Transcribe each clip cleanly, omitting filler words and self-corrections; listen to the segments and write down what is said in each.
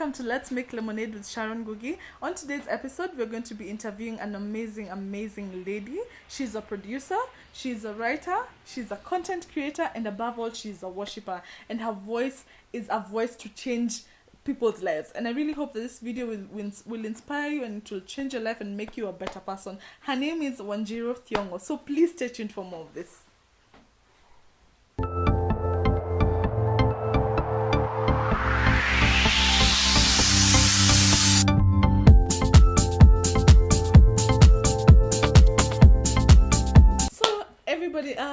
welcome to Let's Make Lemonade with Sharon Gugi. On today's episode, we're going to be interviewing an amazing lady. She's a producer, she's a writer, she's a content creator, and above all, she's a worshiper. And her voice is a voice to change people's lives. And I really hope that this video will inspire you and it will change your life and make you a better person. Her name is Wanjiru Thiong'o. So please stay tuned for more of this.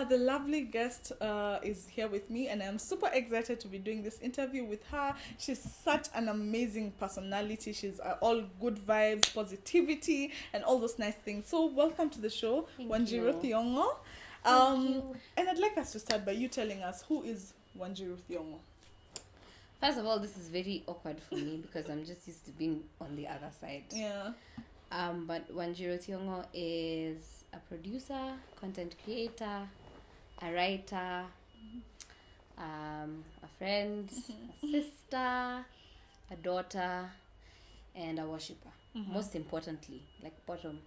The lovely guest is here with me, and I'm super excited to be doing this interview with her. She's such an amazing personality. She's all good vibes, positivity, and all those nice things. So welcome to the show, Wanjiru Thiong'o. And I'd like us to start by you telling us, who is Wanjiru Thiong'o? First of all, this is very awkward for me because I'm just used to being on the other side. Yeah. But Wanjiru Thiong'o is a producer, content creator, a writer, a friend, a sister, a daughter, and a worshiper. Most importantly, like bottom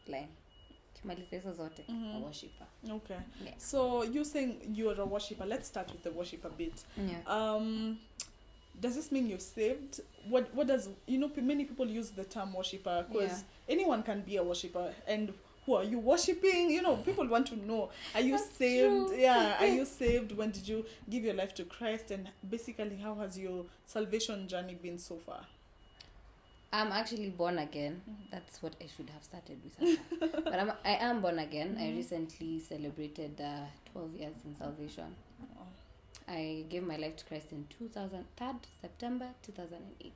line, a worshiper. Okay. Yeah. So you're saying you're a worshiper. Let's start with the worshiper bit. Yeah. Does this mean you're saved? What does, many people use the term worshiper because anyone can be a worshiper. And who are you worshipping? People want to know. Are you That's saved? true. Yeah. Are you saved? When did you give your life to Christ? And basically, how has your salvation journey been so far? I'm actually born again. That's what I should have started with. But I am born again. I recently celebrated 12 years in salvation. Oh. I gave my life to Christ in 3rd September 2008.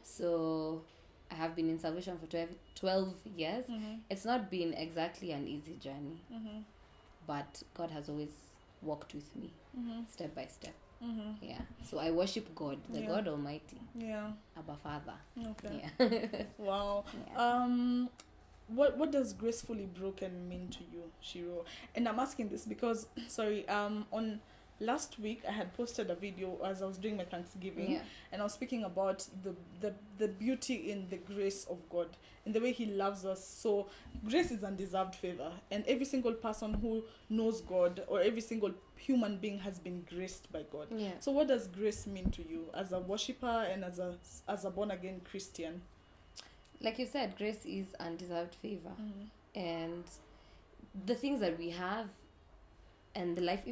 So I have been in salvation for 12 years. It's not been exactly an easy journey, but God has always walked with me step by step. Yeah. So I worship God, the God Almighty. Yeah. Abba Father. Okay. Yeah. Wow. Yeah. What does gracefully broken mean to you, Jiro? And I'm asking this because on last week I had posted a video as I was doing my Thanksgiving, and I was speaking about the beauty in the grace of God, in the way He loves us. So grace is undeserved favor, and every single person who knows God, or every single human being, has been graced by God. Yeah. So what does grace mean to you as a worshiper and as a born again Christian? Like you said, grace is undeserved favor, and the things that we have, and the life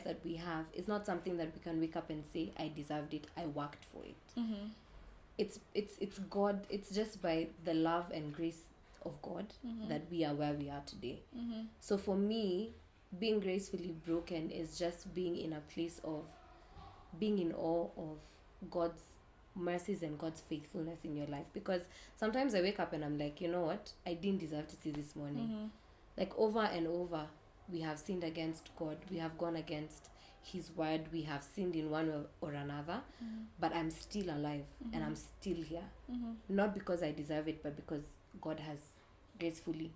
that we have, is not something that we can wake up and say, I deserved it, I worked for it. It's God. It's just by the love and grace of God that we are where we are today. So for me, being gracefully broken is just being in a place of being in awe of God's mercies and God's faithfulness in your life. Because sometimes I wake up and I'm like, you know what? I didn't deserve to see this morning. Like over and over, we have sinned against God. We have gone against His word. We have sinned in one way or another. But I'm still alive and I'm still here. Not because I deserve it, but because God has gracefully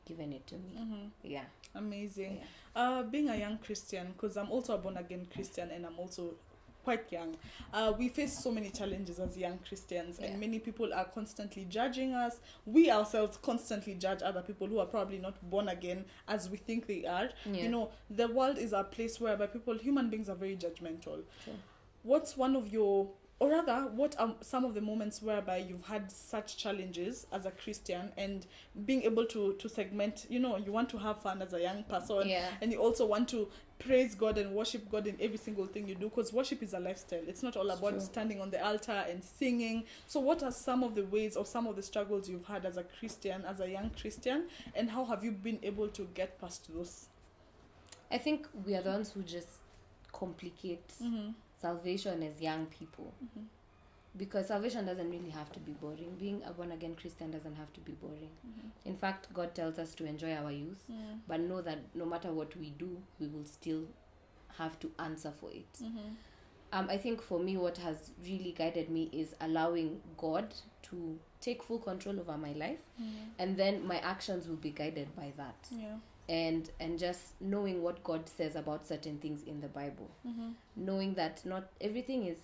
given it to me. Yeah. Amazing. Yeah. Being a young Christian, because I'm also a born again Christian and I'm also quite young, we face so many challenges as young Christians, and many people are constantly judging us. We ourselves constantly judge other people who are probably not born again as we think they are. The world is a place whereby human beings are very judgmental. What's one of your, or rather, what are some of the moments whereby you've had such challenges as a Christian, and being able to segment, you want to have fun as a young person, and you also want to praise God and worship God in every single thing you do, because worship is a lifestyle. It's not all about standing on the altar and singing. So what are some of the ways or some of the struggles you've had as a Christian, as a young Christian, and how have you been able to get past those? I think we are the ones who just complicate salvation as young people, because salvation doesn't really have to be boring. Being a born again Christian doesn't have to be boring. In fact, God tells us to enjoy our youth, but know that no matter what we do, we will still have to answer for it. I think for me, what has really guided me is allowing God to take full control over my life, and then my actions will be guided by that. And just knowing what God says about certain things in the Bible, knowing that not everything is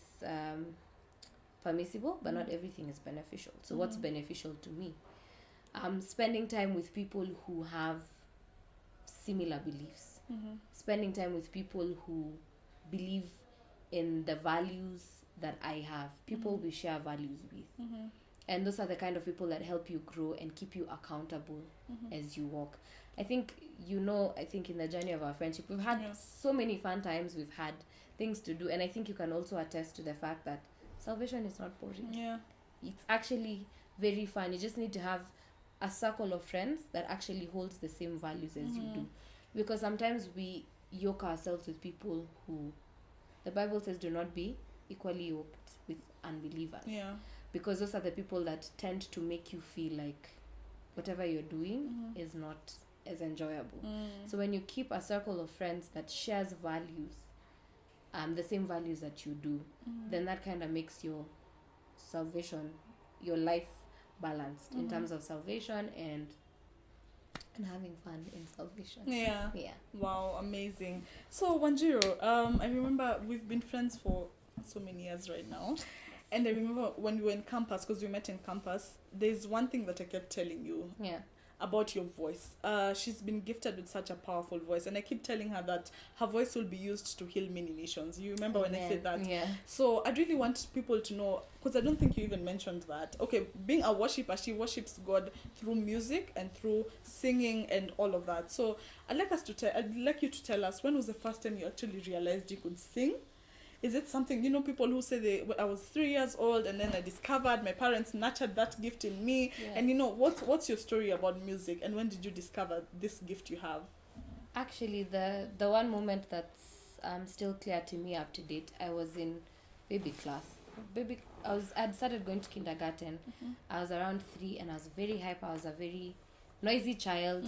permissible, but not everything is beneficial. So what's beneficial to me? Spending time with people who have similar beliefs. Spending time with people who believe in the values that I have. People we share values with. And those are the kind of people that help you grow and keep you accountable as you walk. I think, I think in the journey of our friendship, we've had so many fun times. We've had things to do. And I think you can also attest to the fact that salvation is not boring. Yeah. It's actually very fun. You just need to have a circle of friends that actually holds the same values as you do. Because sometimes we yoke ourselves with people who, the Bible says, do not be equally yoked with unbelievers. Yeah. Because those are the people that tend to make you feel like whatever you're doing is not as enjoyable. So when you keep a circle of friends that shares values, the same values that you do, then that kind of makes your salvation, your life balanced in terms of salvation and having fun in salvation. Yeah. Yeah. Wow, amazing. So Wanjiru, I remember we've been friends for so many years right now. And I remember when we were in campus, because we met in campus, there's one thing that I kept telling you about your voice. She's been gifted with such a powerful voice, and I keep telling her that her voice will be used to heal many nations. You remember when I said that? Yeah. So I'd really want people to know, because I don't think you even mentioned that. Okay, being a worshiper, she worships God through music and through singing and all of that. So I'd like you to tell us, when was the first time you actually realized you could sing? Is it something, people who say I was 3 years old and then I discovered, my parents nurtured that gift in me. Yeah. And what's your story about music, and when did you discover this gift you have? Actually, the one moment that's still clear to me up to date, I was in baby class. I'd started going to kindergarten. I was around 3 and I was very hyper. I was a very noisy child.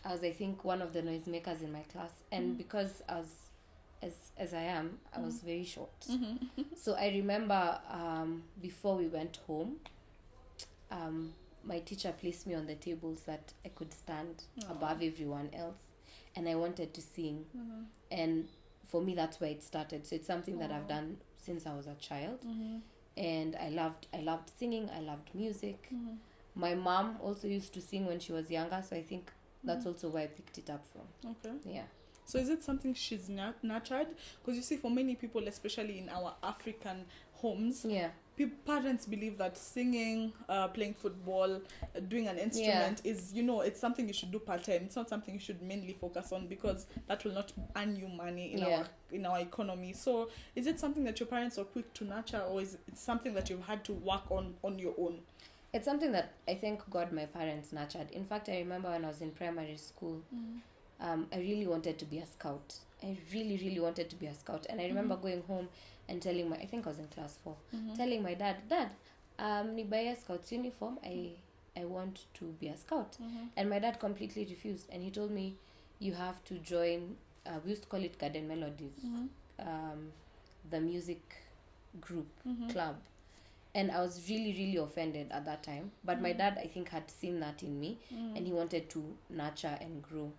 I was, I think, one of the noisemakers in my class. And because I was as I am, I was very short. So I remember before we went home, my teacher placed me on the tables that I could stand above everyone else, and I wanted to sing. And for me, that's where it started. So it's something that I've done since I was a child. And I loved singing. I loved music. My mom also used to sing when she was younger, so I think that's also where I picked it up from. Okay. Yeah. So is it something she's nurtured? Because you see, for many people, especially in our African homes, parents believe that singing, playing football, doing an instrument is, it's something you should do part-time. It's not something you should mainly focus on, because that will not earn you money in our economy. So is it something that your parents are quick to nurture, or is it something that you've had to work on your own? It's something that I thank God my parents nurtured. In fact, I remember when I was in primary school, I really wanted to be a scout. I really, really wanted to be a scout. And I remember going home and telling I think I was in class 4, telling my dad, nibuy a scout's uniform. I want to be a scout. And my dad completely refused. And he told me, you have to join, we used to call it Garden Melodies, the music group, club. And I was really, really offended at that time. But my dad, I think, had seen that in me, and he wanted to nurture and grow.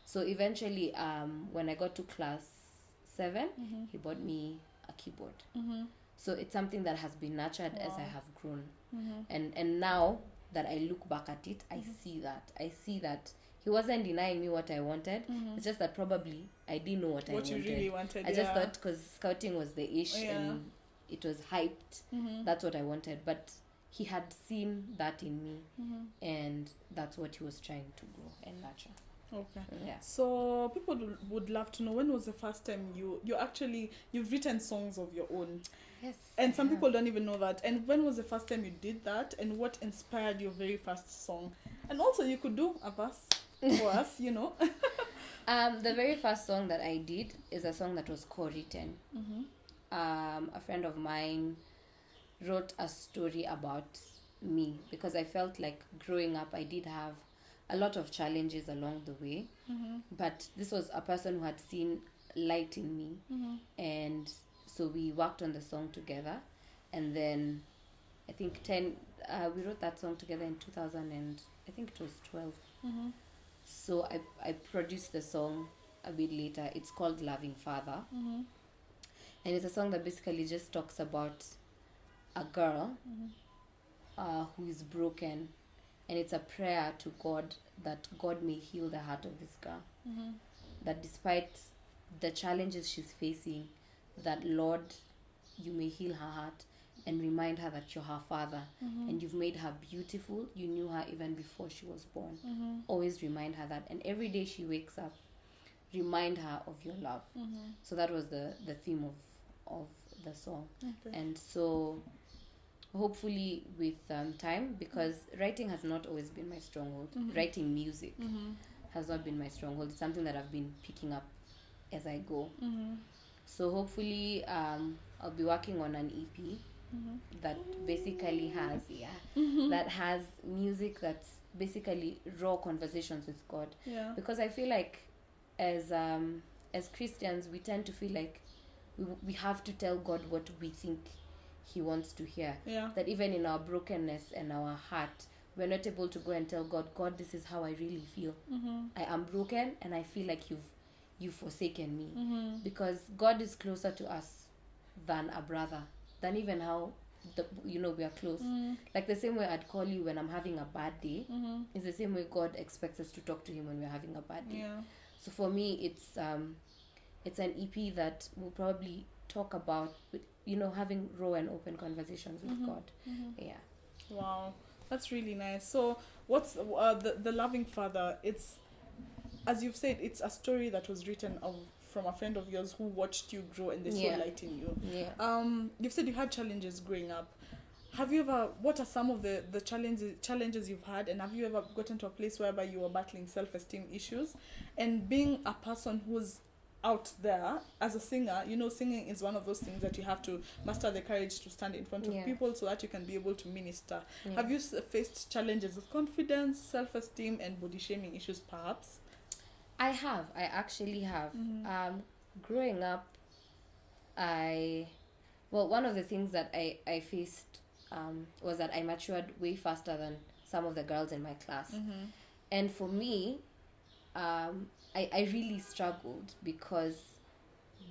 So eventually, when I got to class 7, he bought me a keyboard. So it's something that has been nurtured as I have grown. And now that I look back at it, I see that he wasn't denying me what I wanted. It's just that probably I didn't know what I wanted. What you really wanted, I just thought, because scouting was the ish and it was hyped, that's what I wanted. But he had seen that in me, and that's what he was trying to grow and nurture. Okay. Yeah. So people would love to know, when was the first time you've written songs of your own? Yes. And some people don't even know that. And when was the first time you did that, and what inspired your very first song? And also, you could do a verse for us, The very first song that I did is a song that was co-written. A friend of mine wrote a story about me, because I felt like growing up I did have a lot of challenges along the way, but this was a person who had seen light in me, and so we worked on the song together. And then I think we wrote that song together in 2000, and I think it was 12. So I produced the song a bit later. It's called Loving Father, and it's a song that basically just talks about a girl who is broken, and it's a prayer to God that God may heal the heart of this girl. That despite the challenges she's facing, that Lord, you may heal her heart and remind her that you're her father and you've made her beautiful. You knew her even before she was born. Always remind her that, and every day she wakes up, remind her of your love. So that was the theme of the song. And so hopefully with time, because writing has not always been my stronghold. Writing music has not been my stronghold. It's something that I've been picking up as I go. So hopefully I'll be working on an EP that basically has that has music that's basically raw conversations with God. Because I feel like as Christians, we tend to feel like we have to tell God what we think he wants to hear. That even in our brokenness and our heart, we're not able to go and tell God, this is how I really feel. I am broken and I feel like you've forsaken me. Because God is closer to us than a brother, than even how we are close. Like the same way I'd call you when I'm having a bad day is the same way God expects us to talk to him when we're having a bad day. So for me, it's an EP that will probably talk about having raw and open conversations with God. Wow, that's really nice. So what's the loving father? It's, as you've said, it's a story that was written from a friend of yours who watched you grow and they saw light in you. You've said you had challenges growing up. Have you ever, what are some of the challenges you've had, and have you ever gotten to a place whereby you were battling self-esteem issues? And being a person who's out there as a singer, singing is one of those things that you have to muster the courage to stand in front of people so that you can be able to minister. Have you faced challenges with confidence, self-esteem, and body shaming issues perhaps? I actually have. Growing up, one of the things that I faced was that I matured way faster than some of the girls in my class. And for me, I really struggled because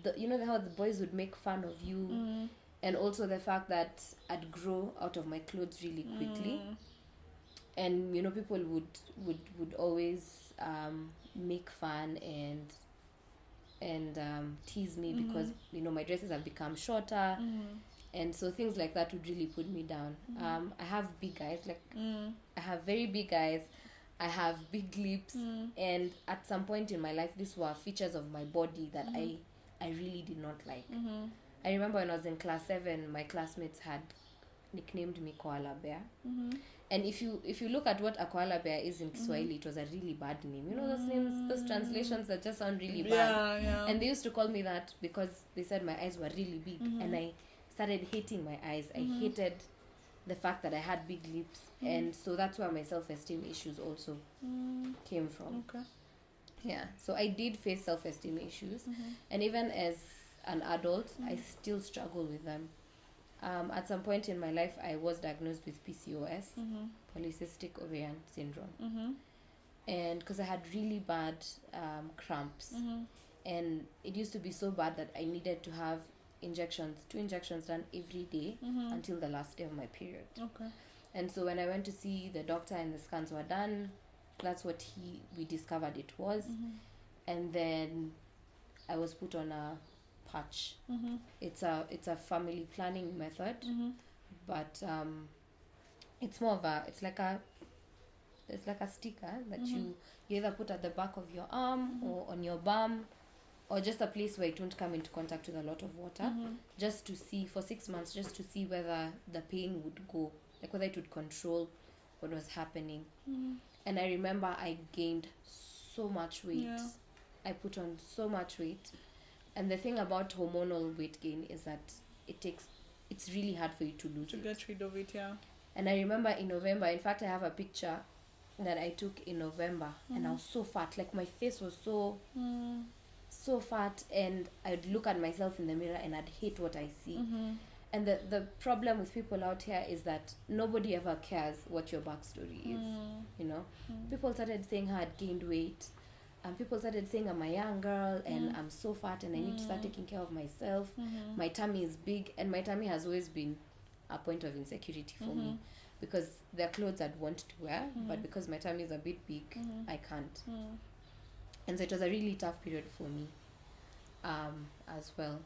how the boys would make fun of you, and also the fact that I'd grow out of my clothes really quickly, and people would always make fun and tease me because my dresses have become shorter, and so things like that would really put me down. I have big eyes, I have very big eyes. I have big lips, and at some point in my life, these were features of my body that I really did not like. I remember when I was in class 7, my classmates had nicknamed me Koala Bear. And if you look at what a koala bear is in Kiswahili, it was a really bad name. Those names, those translations that just sound really bad. And they used to call me that because they said my eyes were really big, and I started hating my eyes. I hated the fact that I had big lips, and so that's where my self-esteem issues also came from. So I did face self-esteem issues, and even as an adult, I still struggle with them. At some point in my life, I was diagnosed with PCOS, polycystic ovarian syndrome, and because I had really bad cramps, and it used to be so bad that I needed to have 2 injections done every day until the last day of my period. And so when I went to see the doctor and the scans were done, that's what we discovered it was. And then I was put on a patch. It's a family planning method, but it's more of it's like a sticker that you either put at the back of your arm or on your bum, or just a place where it won't come into contact with a lot of water, just to see for 6 months, just to see whether the pain would go, like whether it would control what was happening. And I remember I gained so much weight. I put on so much weight. And the thing about hormonal weight gain is that it's really hard for you to lose it. To get rid of it, And I remember in November, in fact, I have a picture that I took in November, and I was so fat. Like my face was so fat, and I'd look at myself in the mirror and I'd hate what I see. And the problem with people out here is that nobody ever cares what your backstory is. People started saying how I'd gained weight, and people started saying I'm a young girl and I'm so fat and I need to start taking care of myself. My tummy is big, and my tummy has always been a point of insecurity for me, because there are clothes I'd want to wear, but because my tummy is a bit big, I can't. And so it was a really tough period for me, as well.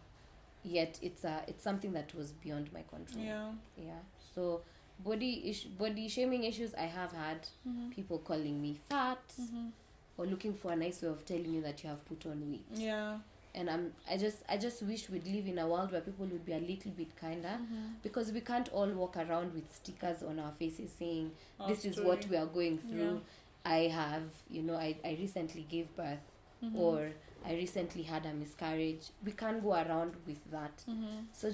Yet it's something that was beyond my control. Yeah. So body shaming issues I have had. People calling me fat, or looking for a nice way of telling you that you have put on weight. Yeah. And I just wish we'd live in a world where people would be a little bit kinder, because we can't all walk around with stickers on our faces saying this is what we are going through. I have, I recently gave birth, or I recently had a miscarriage. We can't go around with that. So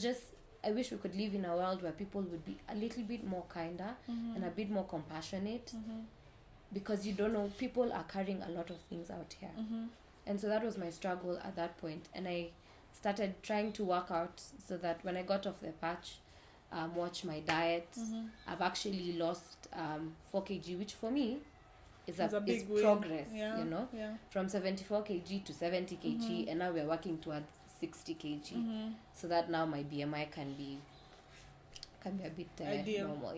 I wish we could live in a world where people would be a little bit more kinder and a bit more compassionate, because you don't know, people are carrying a lot of things out here. And so that was my struggle at that point. And I started trying to work out so that when I got off the patch, watch my diet, I've actually lost 4 kg, which for me is progress, from 74 kg to 70 kg, and now we're working towards 60 kg, so that now my BMI can be a bit normal.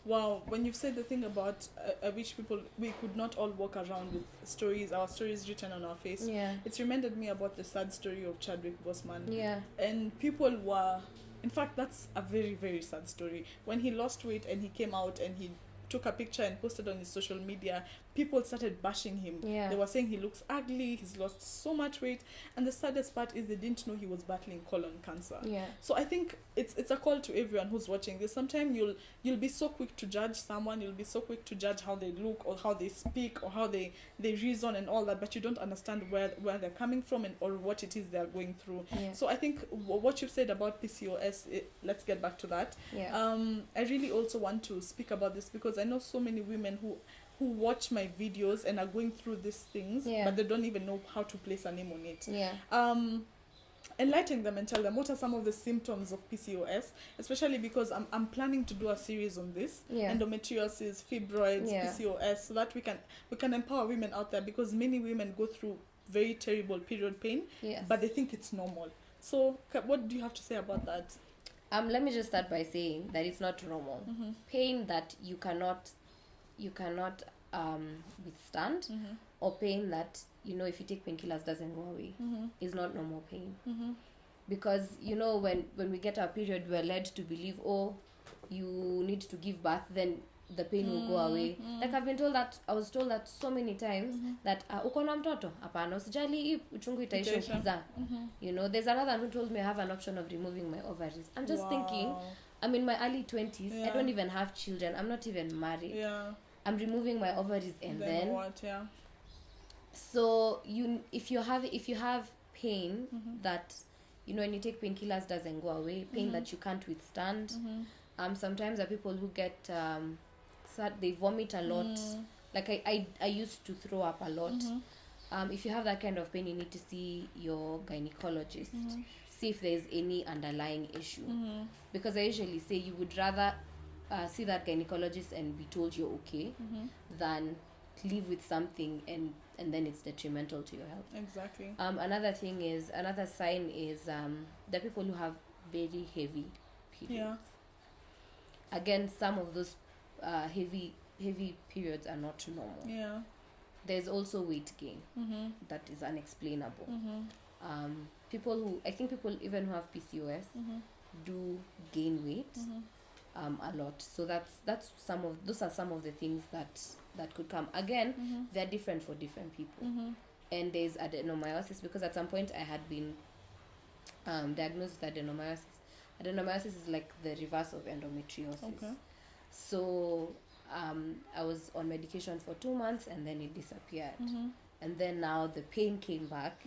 Wow, when you've said the thing about I wish we could not all walk around with our stories written on our face, it's reminded me about the sad story of Chadwick Boseman. And people were, in fact, that's a very, very sad story. When he lost weight and he came out and he took a picture and posted on his social media, people started bashing him. They were saying he looks ugly, he's lost so much weight, and the saddest part is they didn't know he was battling colon cancer. So I think it's a call to everyone who's watching this. Sometimes you'll be so quick to judge someone, you'll be so quick to judge how they look or how they speak or how they reason and all that, but you don't understand where they're coming from or what it is they're going through. So I think what you've said about PCOS, let's get back to that. I really also want to speak about this because I know so many women who watch my videos and are going through these things, but they don't even know how to place a name on it. Enlighten them and tell them what are some of the symptoms of PCOS, especially because I'm planning to do a series on this, endometriosis, fibroids, PCOS, so that we can empower women out there, because many women go through very terrible period pain, but they think it's normal. So what do you have to say about that? Let me just start by saying that it's not normal. Pain that you cannot withstand, or pain that, if you take painkillers doesn't go away, is not normal pain. Because, when we get our period, we're led to believe, you need to give birth, then the pain will go away. Like I was told that so many times, that uko na mtoto hapana usijali uchungu itaisha ukizaa. There's another who told me I have an option of removing my ovaries. I'm just thinking, I'm in my early 20s, I don't even have children, I'm not even married. I'm removing my ovaries, and then what? So if you have pain that, when you take painkillers doesn't go away, pain that you can't withstand. Sometimes there are people who get they vomit a lot. Like I used to throw up a lot. If you have that kind of pain, you need to see your gynecologist. See if there's any underlying issue. Because I usually say you would rather see that gynecologist and be told you're okay than live with something and then it's detrimental to your health. Exactly. Another sign is the people who have very heavy periods. Again, some of those heavy periods are not normal. There's also weight gain that is unexplainable. People even who have PCOS do gain weight a lot. So those are some of the things that could come. Again, they're different for different people. And there's adenomyosis, because at some point I had been diagnosed with adenomyosis. Adenomyosis is like the reverse of endometriosis. So I was on medication for 2 months, and then it disappeared. And then now the pain came back,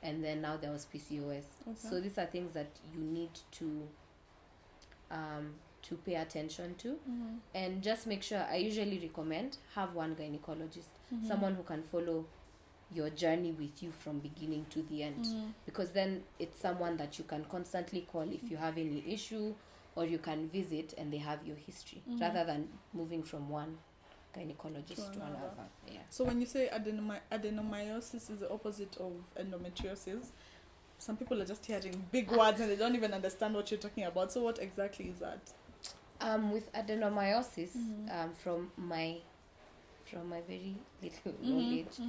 and then now there was PCOS. So these are things that you need to pay attention to, and just make sure. I usually recommend have one gynecologist, someone who can follow your journey with you from beginning to the end, because then it's someone that you can constantly call if you have any issue, or you can visit and they have your history, rather than moving from one gynecologist to another. So when you say adenomyosis is the opposite of endometriosis, some people are just hearing big words and they don't even understand what you're talking about. So what exactly is that? With adenomyosis, from my very little knowledge,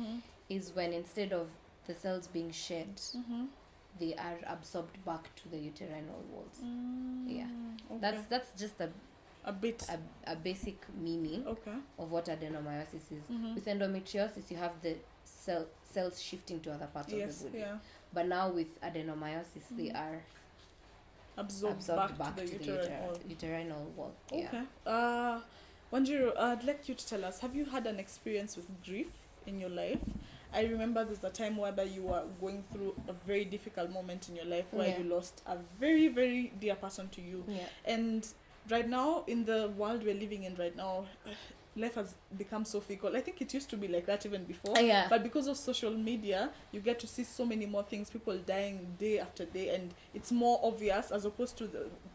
is when instead of the cells being shed, they are absorbed back to the uterine walls. Yeah, okay. That's just a basic meaning of what adenomyosis is. With endometriosis, you have the cells shifting to other parts of the body. Yeah. But now with adenomyosis, they are absorbed back to the uterine wall. Okay. Yeah. Wanjiru, I'd like you to tell us, have you had an experience with grief in your life? I remember there's a time where you were going through a very difficult moment in your life where you lost a very, very dear person to you. Yeah. And right now, in the world we're living in right now, life has become so fickle. I think it used to be like that even before. Yeah. But because of social media, you get to see so many more things, people dying day after day, and it's more obvious as opposed to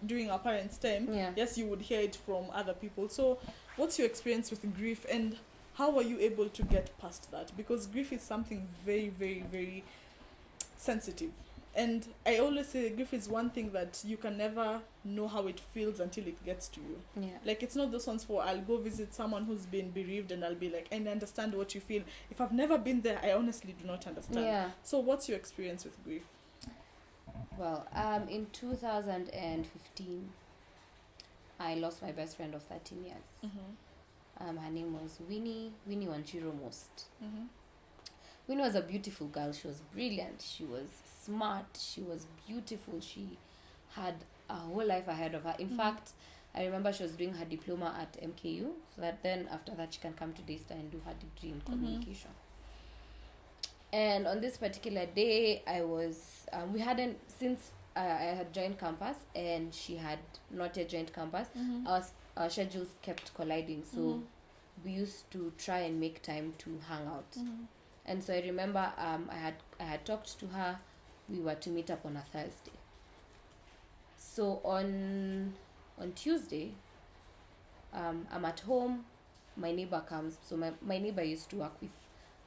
during our parents' time. Yeah. Yes, you would hear it from other people. So what's your experience with grief, and how were you able to get past that? Because grief is something very, very, very sensitive. And I always say grief is one thing that you can never know how it feels until it gets to you. Yeah. Like, it's not those ones for I'll go visit someone who's been bereaved and I'll be like, I understand what you feel. If I've never been there, I honestly do not understand. Yeah. So what's your experience with grief? Well, in 2015, I lost my best friend of 13 years. Her name was Winnie Wanjiru most. Winnie was a beautiful girl. She was brilliant. She was smart. She was beautiful. She had a whole life ahead of her. In fact, I remember she was doing her diploma at MKU, so that then after that she can come to Daystar and do her degree in communication. And on this particular day, I was, we hadn't, since I had joined campus and she had not yet joined campus, our schedules kept colliding. So we used to try and make time to hang out. And so I remember I had talked to her. We were to meet up on a Thursday. So on Tuesday, I'm at home. My neighbor comes. So my neighbor used to work with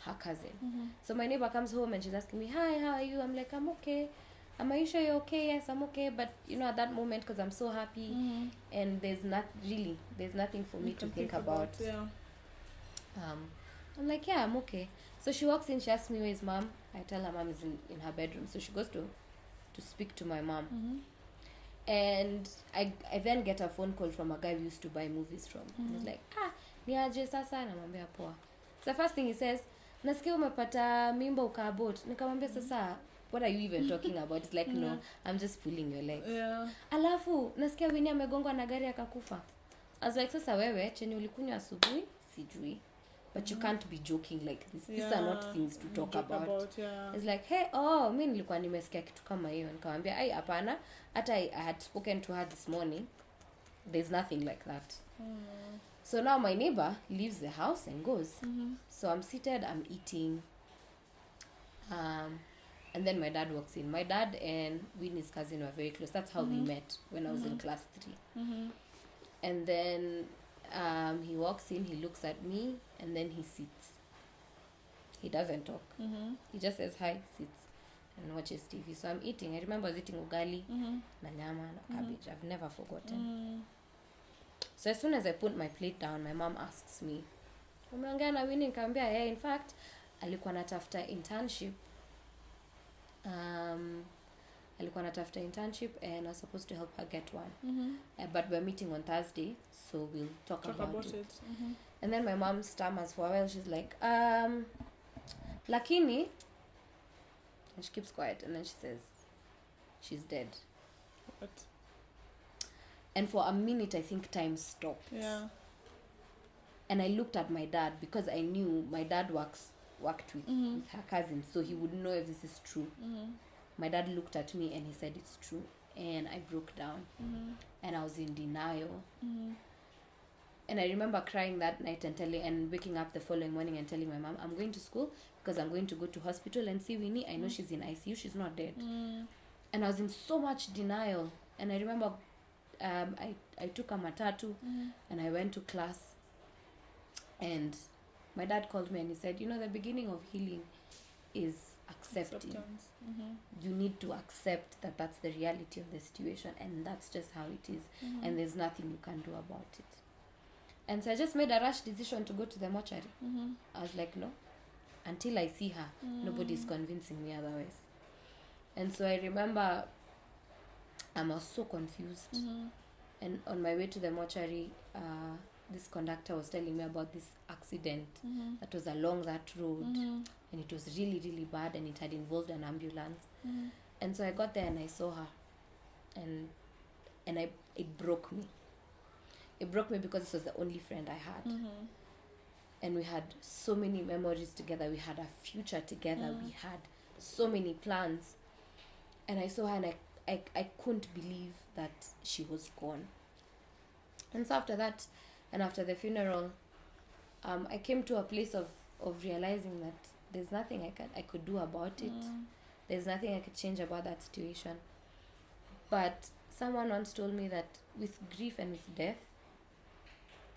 her cousin. So my neighbor comes home and she's asking me, hi, how are you? I'm like, I'm okay. Are you sure you're okay? Yes, I'm okay. But at that moment, because I'm so happy and there's nothing for me to think about. Yeah. I'm like, yeah, I'm okay. So she walks in, she asks me, where is mom? I tell her mom is in her bedroom. So she goes to speak to my mom. And I then get a phone call from a guy we used to buy movies from. And he's like, ni aje sasa? Namwambia poa. So the first thing he says, nasikia umepata mimba ukaabort. Nikamwambia sasa, what are you even talking about? It's like, no, I'm just pulling your legs. Yeah. Alafu, nasikia Winnie amegongwa na gari akakufa. I was like, sasa wewe, chenye ulikunywa asubuhi, sijui. But you can't be joking like this. Yeah. These are not things to talk about. Yeah. It's like, hey, mi nilikuwa nimesikia kitu kama hiyo. Nikamwambia, ai hapana, hata I had spoken to her this morning. There's nothing like that. So now my neighbor leaves the house and goes. So I'm seated, I'm eating. And then my dad walks in. My dad and Winnie's cousin were very close. That's how we met when I was in class 3. And then he walks in, he looks at me, and then he sits. He doesn't talk. He just says hi, sits, and watches TV. So I'm eating. I remember I was eating ugali, na nyama, na cabbage. I've never forgotten. So as soon as I put my plate down, my mom asks me, umeongea na Winnie? Nikamwambia, yeah, in fact, alikuwa anatafuta internship. And I was supposed to help her get one. But we're meeting on Thursday, so we'll talk about it. And then my mom stammers for a while. She's like, lakini, and she keeps quiet, and then she says, she's dead. What? And for a minute, I think time stopped. Yeah. And I looked at my dad because I knew my dad worked with her cousin, so he would know if this is true. My dad looked at me and he said it's true, and I broke down and I was in denial. And I remember crying that night and waking up the following morning and telling my mom, I'm going to school because I'm going to go to hospital and see Winnie. I know she's in ICU, she's not dead. And I was in so much denial. And I remember I took a matatu and I went to class, and my dad called me and he said, the beginning of healing is accepting. Mm-hmm. You need to accept that that's the reality of the situation, and that's just how it is, and there's nothing you can do about it. And so I just made a rash decision to go to the mortuary. I was like, no, until I see her, nobody's convincing me otherwise. And so I remember I was so confused. And on my way to the mortuary, this conductor was telling me about this accident that was along that road, and it was really, really bad, and it had involved an ambulance. And so I got there and I saw her, and it broke me. It broke me because this was the only friend I had. And we had so many memories together. We had a future together. We had so many plans. And I saw her, and I couldn't believe that she was gone. And so after that, and after the funeral, I came to a place of realizing that there's nothing I could do about it. There's nothing I could change about that situation. But someone once told me that with grief and with death,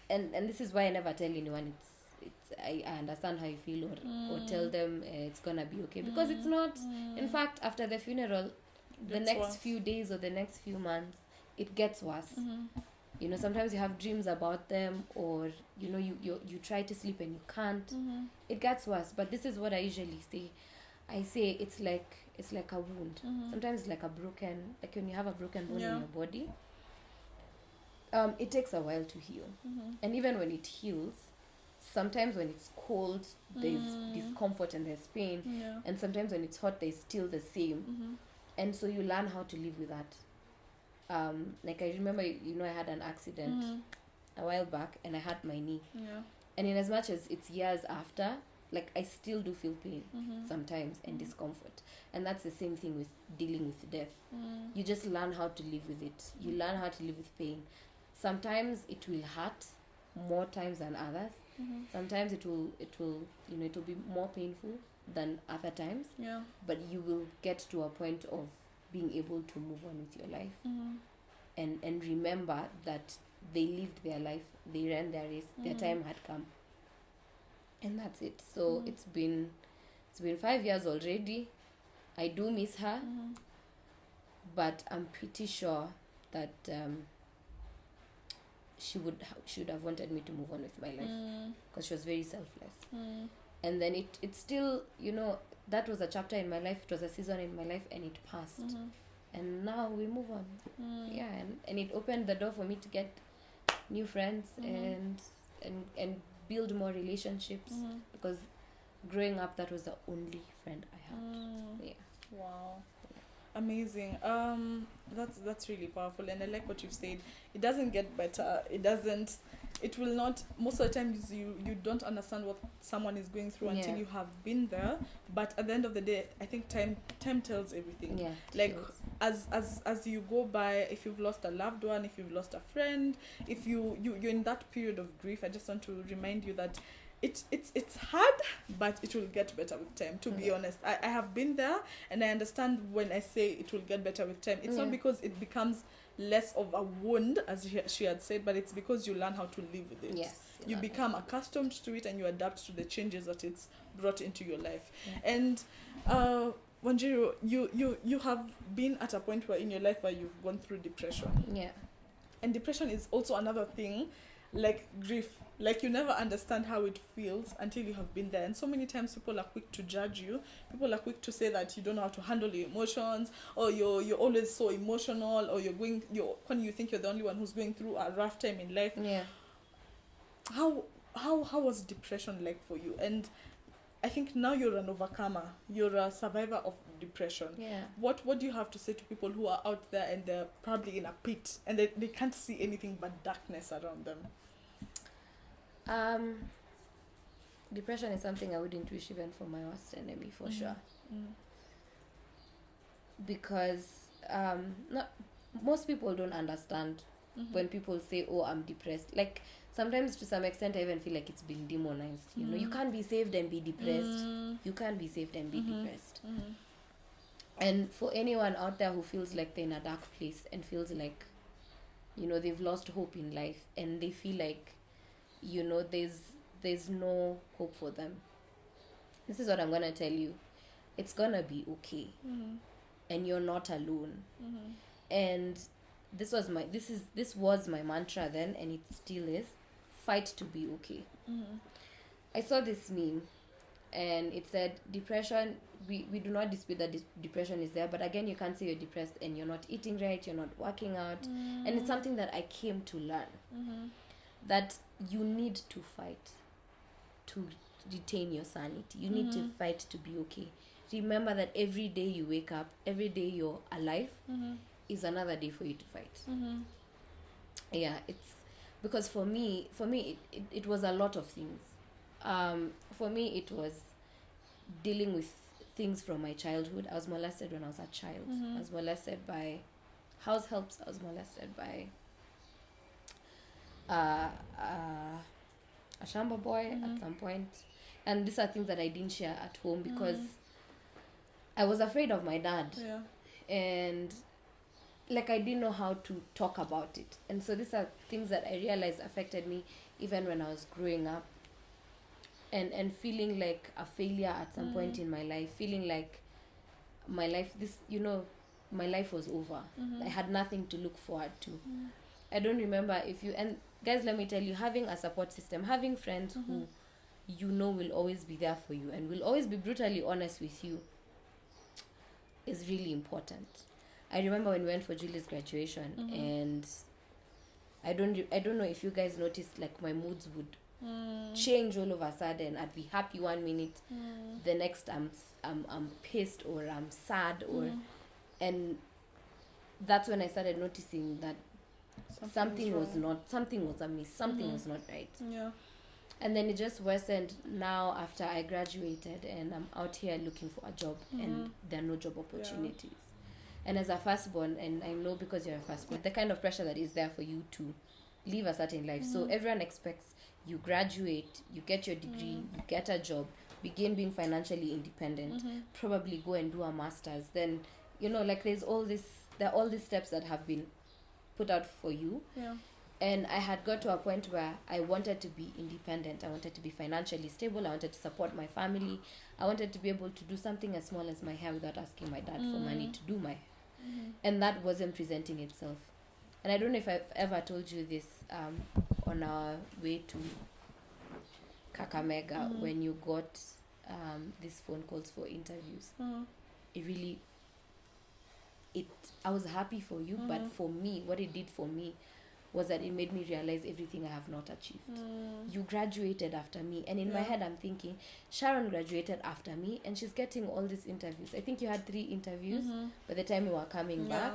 and this is why I never tell anyone I understand how you feel, or tell them it's gonna be okay, because it's not. In fact, after the funeral, the next few days or the next few months, it gets worse. You know, sometimes you have dreams about them, or you know, you try to sleep and you can't. It gets worse. But this is what I usually say. I say it's like a wound. Sometimes it's like like when you have a broken bone in your body. It takes a while to heal. And even when it heals, sometimes when it's cold, there's discomfort and there's pain. And sometimes when it's hot, there's still the same. And so you learn how to live with that. Like I remember, you know, I had an accident a while back, and I hurt my knee. And in as much as it's years after, like I still do feel pain sometimes and discomfort. And that's the same thing with dealing with death. You just learn how to live with it. You learn how to live with pain. Sometimes it will hurt more times than others. Sometimes it will be more painful than other times. But you will get to a point of being able to move on with your life. And remember that they lived their life, they ran their race, their time had come. And that's it. So it's been 5 years already. I do miss her, but I'm pretty sure that she would have wanted me to move on with my life, because she was very selfless. And then it still, you know, that was a chapter in my life, it was a season in my life, and it passed. And now we move on. And it opened the door for me to get new friends and build more relationships, because growing up, that was the only friend I had. Wow. Amazing. That's really powerful, and I like what you've said. It doesn't get better. It will not. Most of the times you don't understand what someone is going through until you have been there. But at the end of the day, I think time tells everything. Like as you go by, if you've lost a loved one, if you've lost a friend, if you're in that period of grief, I just want to remind you that it's hard, but it will get better with time, to be honest. I have been there, and I understand when I say it will get better with time. It's not because it becomes less of a wound, as she had said, but it's because you learn how to live with it. You become accustomed to it, and you adapt to the changes that it's brought into your life. And Wanjiru, you have been at a point where in your life where you've gone through depression. And depression is also another thing, like grief. Like, you never understand how it feels until you have been there. And so many times people are quick to judge you. People are quick to say that you don't know how to handle your emotions, or you're always so emotional, or when you think you're the only one who's going through a rough time in life. How was depression like for you? And I think now you're an overcomer. You're a survivor of depression. What do you have to say to people who are out there and they're probably in a pit and they can't see anything but darkness around them? Depression is something I wouldn't wish even for my worst enemy, for sure. Because most people don't understand when people say, oh, I'm depressed. Like, sometimes to some extent I even feel like it's been demonized. You know, you can't be saved and be depressed. You can't be saved and be depressed. And for anyone out there who feels like they're in a dark place and feels like, you know, they've lost hope in life, and they feel like, you know, there's no hope for them, this is what I'm going to tell you. it's gonna be okay. And you're not alone. And this was my mantra then, and it still is: fight to be okay. I saw this meme, and it said, depression, we do not dispute that depression is there, but again, you can't say you're depressed and you're not eating right, you're not working out. And it's something that I came to learn, that you need to fight to retain your sanity. You need to fight to be okay. Remember that every day you wake up, every day you're alive, is another day for you to fight. Yeah, it's because for me it was a lot of things. For me, it was dealing with things from my childhood. I was molested when I was a child. I was molested by house helps. I was molested by a shamba boy at some point. And these are things that I didn't share at home because I was afraid of my dad. Yeah. And like I didn't know how to talk about it. And so these are things that I realized affected me even when I was growing up. And feeling like a failure at some point in my life, feeling like my life was over. I had nothing to look forward to. I don't remember and guys, let me tell you, having a support system, having friends who will always be there for you and will always be brutally honest with you is really important. I remember when we went for Julie's graduation, and I don't know if you guys noticed, like my moods would change all of a sudden. I'd be happy one minute, the next I'm pissed or I'm sad and that's when I started noticing that something was amiss, something was not right. Yeah. And then it just worsened now after I graduated and I'm out here looking for a job and there are no job opportunities. Yeah. And as a firstborn, and I know because you're a firstborn, the kind of pressure that is there for you to live a certain life. So everyone expects you graduate, you get your degree, you get a job, begin being financially independent, probably go and do a master's. Then, like there are all these steps that have been put out for you. Yeah. And I had got to a point where I wanted to be independent. I wanted to be financially stable. I wanted to support my family. I wanted to be able to do something as small as my hair without asking my dad for money to do my hair. And that wasn't presenting itself. And I don't know if I've ever told you this, on our way to Kakamega, when you got these phone calls for interviews. I was happy for you, but for me, what it did for me was that it made me realize everything I have not achieved. You graduated after me, and in my head I'm thinking, Sharon graduated after me and she's getting all these interviews. I think you had 3 interviews by the time you were coming back,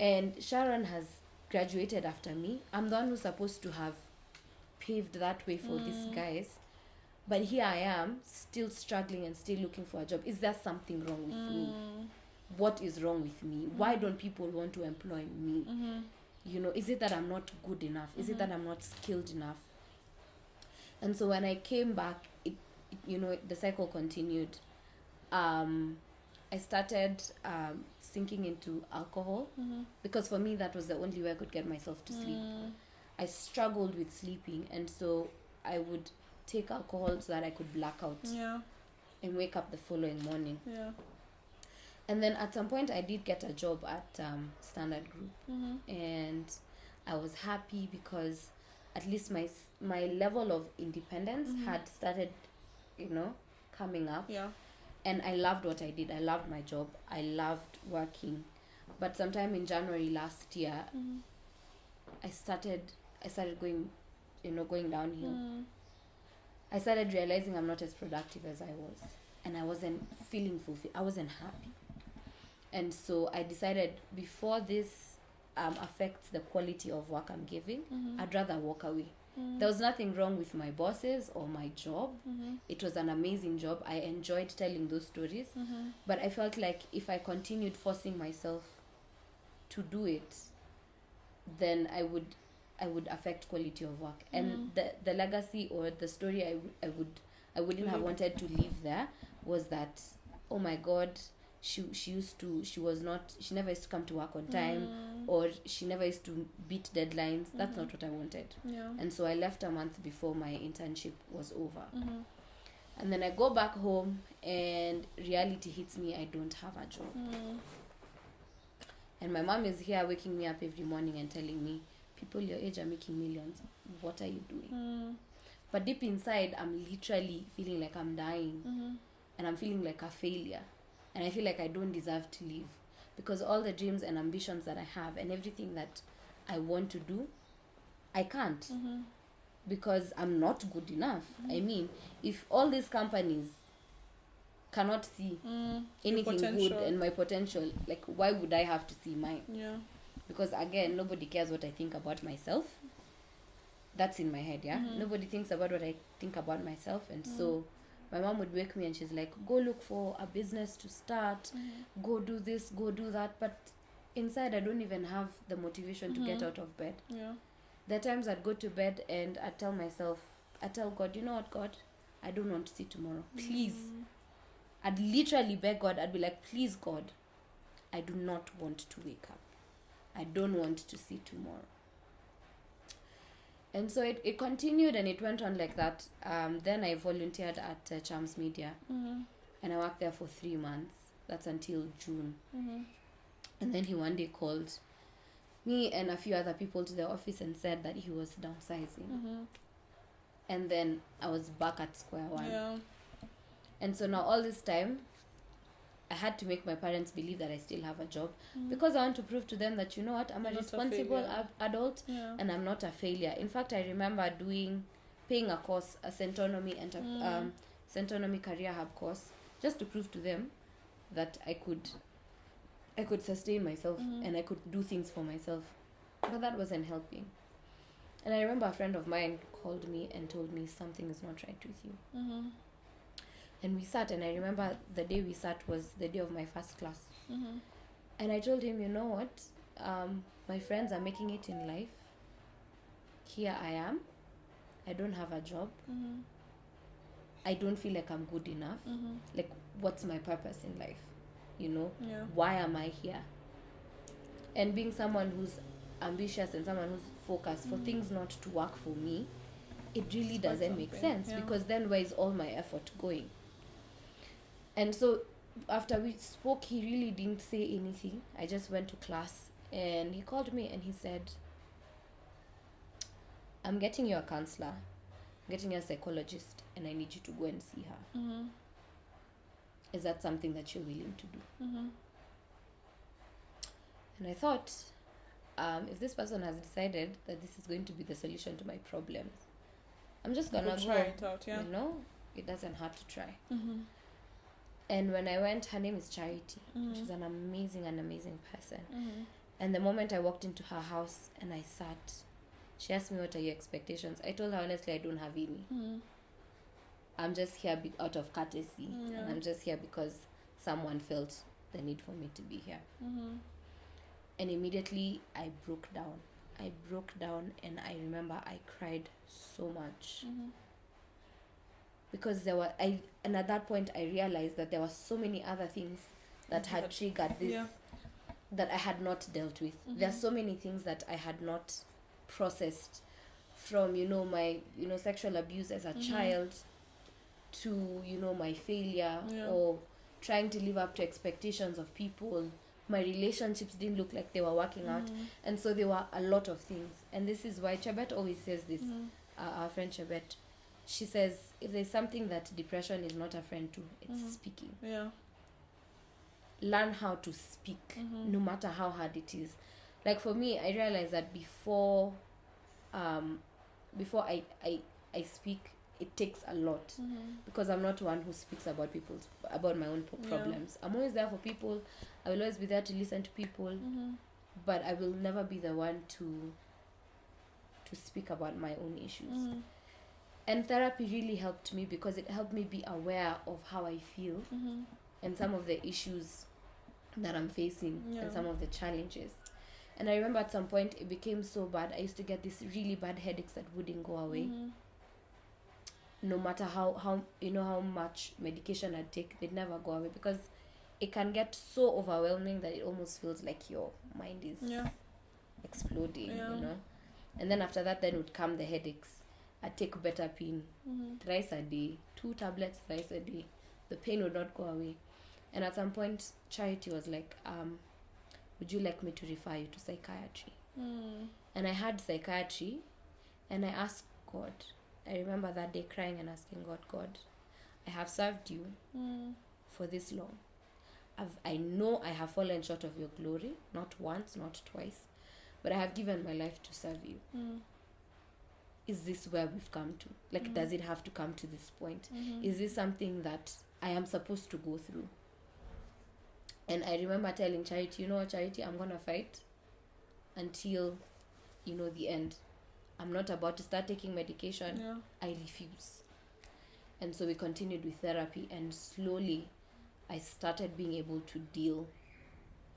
and Sharon has graduated after me. I'm the one who's supposed to have paved that way for these guys, but here I am still struggling and still looking for a job. Is there something wrong with me? What is wrong with me? Why don't people want to employ me? Is it that I'm not good enough? Is it that I'm not skilled enough? And so when I came back, the cycle continued. I started sinking into alcohol because for me that was the only way I could get myself to sleep. I struggled with sleeping, and so I would take alcohol so that I could black out and wake up the following morning. Yeah. And then at some point I did get a job at Standard Group, and I was happy because at least my level of independence had started, coming up. Yeah. And I loved what I did. I loved my job. I loved working. But sometime in January last year, I started going downhill. I started realizing I'm not as productive as I was, and I wasn't feeling fulfilled. I wasn't happy. And so I decided, before this affects the quality of work I'm giving, I'd rather walk away. There was nothing wrong with my bosses or my job. It was an amazing job. I enjoyed telling those stories. But I felt like if I continued forcing myself to do it, then I would affect quality of work. And the legacy or the story I wouldn't have wanted to leave there was that, oh my God, she never used to come to work on time, or she never used to beat deadlines. That's not what I wanted. Yeah. And so I left a month before my internship was over. And then I go back home and reality hits me. I don't have a job. And my mom is here waking me up every morning and telling me, people your age are making millions. What are you doing? But deep inside, I'm literally feeling like I'm dying. And I'm feeling like a failure. And I feel like I don't deserve to live. Because all the dreams and ambitions that I have and everything that I want to do, I can't. Because I'm not good enough. I mean, if all these companies cannot see anything good and my potential, like, why would I have to see mine? Yeah. Because again, nobody cares what I think about myself. That's in my head, yeah? Nobody thinks about what I think about myself. And so my mom would wake me and she's like, go look for a business to start, go do this, go do that. But inside, I don't even have the motivation to get out of bed. Yeah. There are times I'd go to bed and I'd tell myself, I'd tell God, you know what, God, I don't want to see tomorrow. Please. I'd literally beg God. I'd be like, please, God, I do not want to wake up. I don't want to see tomorrow. And so it continued and it went on like that. Then I volunteered at Charms Media. And I worked there for 3 months. That's until June. And then he one day called me and a few other people to the office and said that he was downsizing. And then I was back at square one. Yeah. And so now all this time, I had to make my parents believe that I still have a job because I want to prove to them that, you know what, I'm a responsible adult and I'm not a failure. In fact, I remember paying a course, a Centonomy Career Hub course, just to prove to them that I could sustain myself and I could do things for myself. But that wasn't helping. And I remember a friend of mine called me and told me something is not right with you. And we sat, and I remember the day we sat was the day of my first class. And I told him, you know what? My friends are making it in life. Here I am. I don't have a job. I don't feel like I'm good enough. Like, what's my purpose in life? You know? Yeah. Why am I here? And being someone who's ambitious and someone who's focused for things not to work for me, it really doesn't make sense. Because then where is all my effort going? And so after we spoke, he really didn't say anything. I just went to class and he called me and he said, I'm getting you a counselor, I'm getting you a psychologist, and I need you to go and see her. Is that something that you're willing to do? And I thought, if this person has decided that this is going to be the solution to my problems, I'm just gonna try it out, yeah. You know, it doesn't hurt to try. And when I went, her name is Charity. She's an amazing person. And the moment I walked into her house and I sat, she asked me, what are your expectations? I told her, honestly, I don't have any. I'm just here out of courtesy. And I'm just here because someone felt the need for me to be here. And immediately I broke down and I remember I cried so much. Because and at that point I realized that there were so many other things that had triggered this that I had not dealt with. There are so many things that I had not processed, from, you know, my, you know, sexual abuse as a child to, you know, my failure or trying to live up to expectations of people. My relationships didn't look like they were working out. And so there were a lot of things. And this is why Chebet always says this, our friend Chebet. She says, if there's something that depression is not a friend to, it's speaking. Yeah. Learn how to speak, no matter how hard it is. Like for me, I realized that before I speak, it takes a lot, because I'm not one who speaks about my own problems. I'm always there for people. I will always be there to listen to people, but I will never be the one to speak about my own issues. And therapy really helped me, because it helped me be aware of how I feel and some of the issues that I'm facing and some of the challenges. And I remember at some point it became so bad. I used to get these really bad headaches that wouldn't go away. No matter how you know how much medication I'd take, they'd never go away, because it can get so overwhelming that it almost feels like your mind is exploding, you know. And then after that, then would come the headaches. I'd take better pain thrice a day, 2 tablets thrice a day. The pain would not go away. And at some point, Charity was like, would you like me to refer you to psychiatry? And I had psychiatry, and I asked God. I remember that day crying and asking God, I have served you for this long. I know I have fallen short of your glory, not once, not twice, but I have given my life to serve you. Is this where we've come to? Like, does it have to come to this point? Is this something that I am supposed to go through? And I remember telling Charity, you know what, Charity, I'm going to fight until, the end. I'm not about to start taking medication. Yeah. I refuse. And so we continued with therapy, and slowly I started being able to deal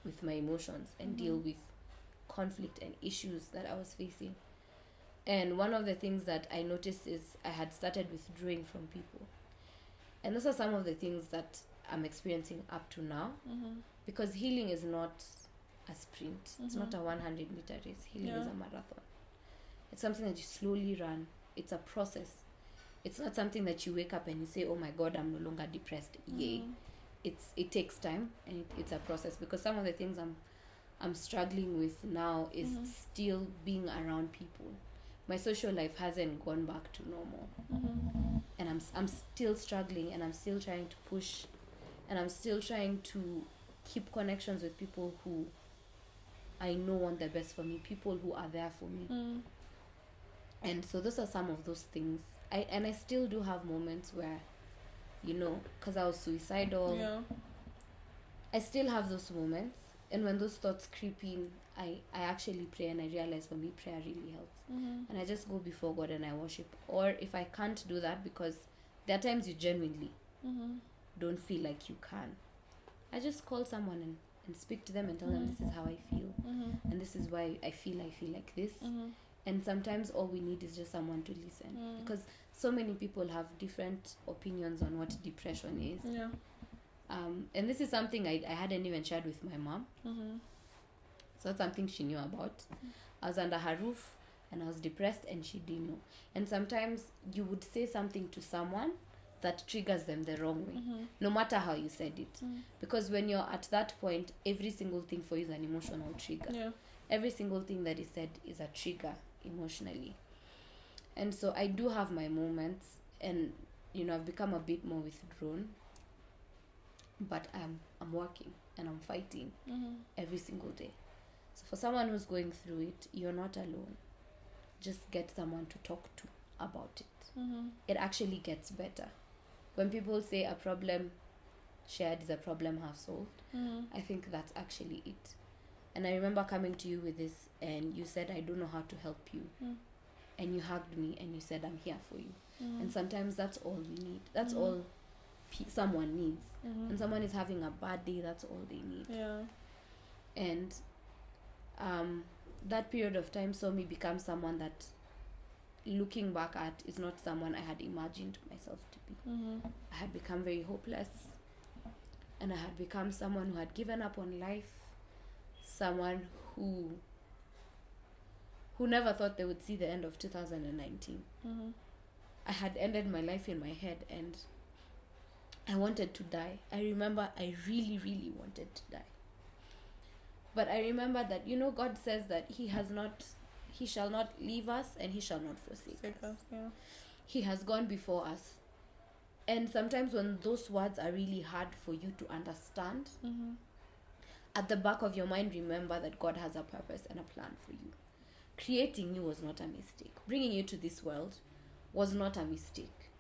with my emotions and deal with conflict and issues that I was facing. And one of the things that I noticed is I had started withdrawing from people. And those are some of the things that I'm experiencing up to now. Because healing is not a sprint. It's not a 100-meter race. Healing is a marathon. It's something that you slowly run. It's a process. It's not something that you wake up and you say, oh my God, I'm no longer depressed. Yay. It takes time, and it's a process. Because some of the things I'm struggling with now is still being around people. My social life hasn't gone back to normal. And I'm still struggling, and I'm still trying to push, and I'm still trying to keep connections with people who I know want the best for me, people who are there for me. And so those are some of those things. I still do have moments where, because I was suicidal, I still have those moments. And when those thoughts creep in, I actually pray, and I realize for me prayer really helps. And I just go before God and I worship. Or if I can't do that, because there are times you genuinely don't feel like you can, I just call someone and speak to them and tell them this is how I feel. And this is why I feel like this. And sometimes all we need is just someone to listen. Because so many people have different opinions on what depression is. Yeah. And this is something I hadn't even shared with my mom. So that's something she knew about. I was under her roof and I was depressed, and she didn't know. And sometimes you would say something to someone that triggers them the wrong way, no matter how you said it. Because when you're at that point, every single thing for you is an emotional trigger. Yeah. Every single thing that is said is a trigger emotionally. And so I do have my moments, and I've become a bit more withdrawn, but I'm working and I'm fighting every single day. So for someone who's going through it, you're not alone. Just get someone to talk to about it. It actually gets better. When people say a problem shared is a problem half solved, I think that's actually it. And I remember coming to you with this, and you said, I don't know how to help you. And you hugged me and you said, I'm here for you. And sometimes that's all we need. That's all someone needs. And someone is having a bad day, that's all they need. Yeah. And that period of time saw me become someone that, looking back at, is not someone I had imagined myself to be. I had become very hopeless, and I had become someone who had given up on life, someone who never thought they would see the end of 2019. I had ended my life in my head, and I wanted to die. I remember I really, really wanted to die. But I remember that, God says that He shall not leave us, and He shall not forsake us. Yeah. He has gone before us. And sometimes when those words are really hard for you to understand, at the back of your mind, remember that God has a purpose and a plan for you. Creating you was not a mistake. Bringing you to this world was not a mistake.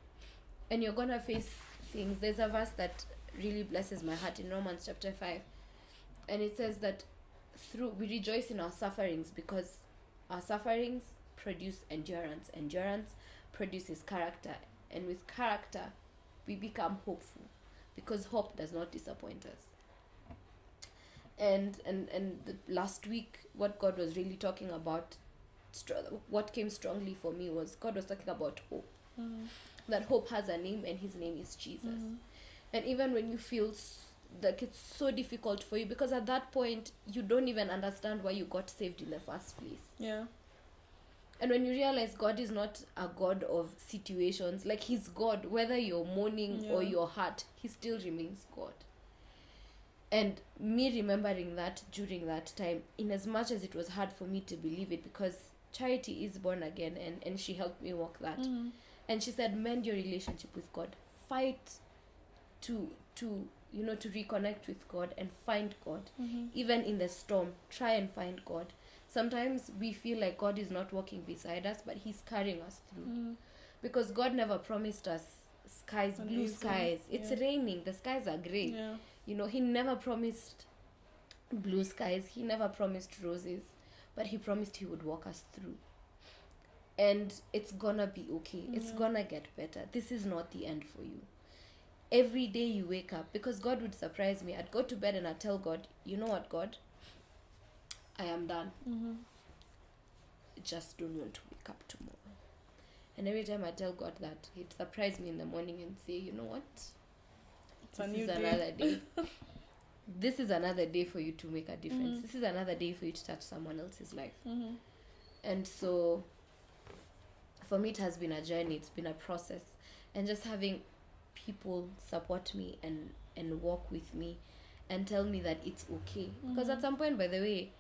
And you're going to face things. There's a verse that really blesses my heart in Romans chapter 5. And it says that we rejoice in our sufferings, because our sufferings produce endurance. Endurance produces character. And with character, we become hopeful, because hope does not disappoint us. And last week, what God was really talking about, what came strongly for me, was God was talking about hope. That hope has a name, and His name is Jesus. And even when you feel like it's so difficult for you, because at that point you don't even understand why you got saved in the first place. Yeah. And when you realize God is not a God of situations, like he's God, whether you're mourning or you're hurt, he still remains God. And me remembering that during that time, in as much as it was hard for me to believe it, because Charity is born again, and she helped me walk that. And she said, mend your relationship with God. Fight to reconnect with God and find God. Even in the storm, try and find God. Sometimes we feel like God is not walking beside us, but he's carrying us through. Because God never promised us blue skies. It's raining. The skies are gray. He never promised blue skies. He never promised roses. But he promised he would walk us through. And it's gonna be okay. It's gonna get better. This is not the end for you. Every day you wake up, because God would surprise me. I'd go to bed and I'd tell God, you know what, God? I am done. I just don't want to wake up tomorrow. And every time I tell God that, he'd surprise me in the morning and say, you know what? This is another day. This is another day for you to make a difference. This is another day for you to touch someone else's life. And so, for me, it has been a journey. It's been a process. And just having people support me and walk with me and tell me that it's okay. Because at some point, by the way,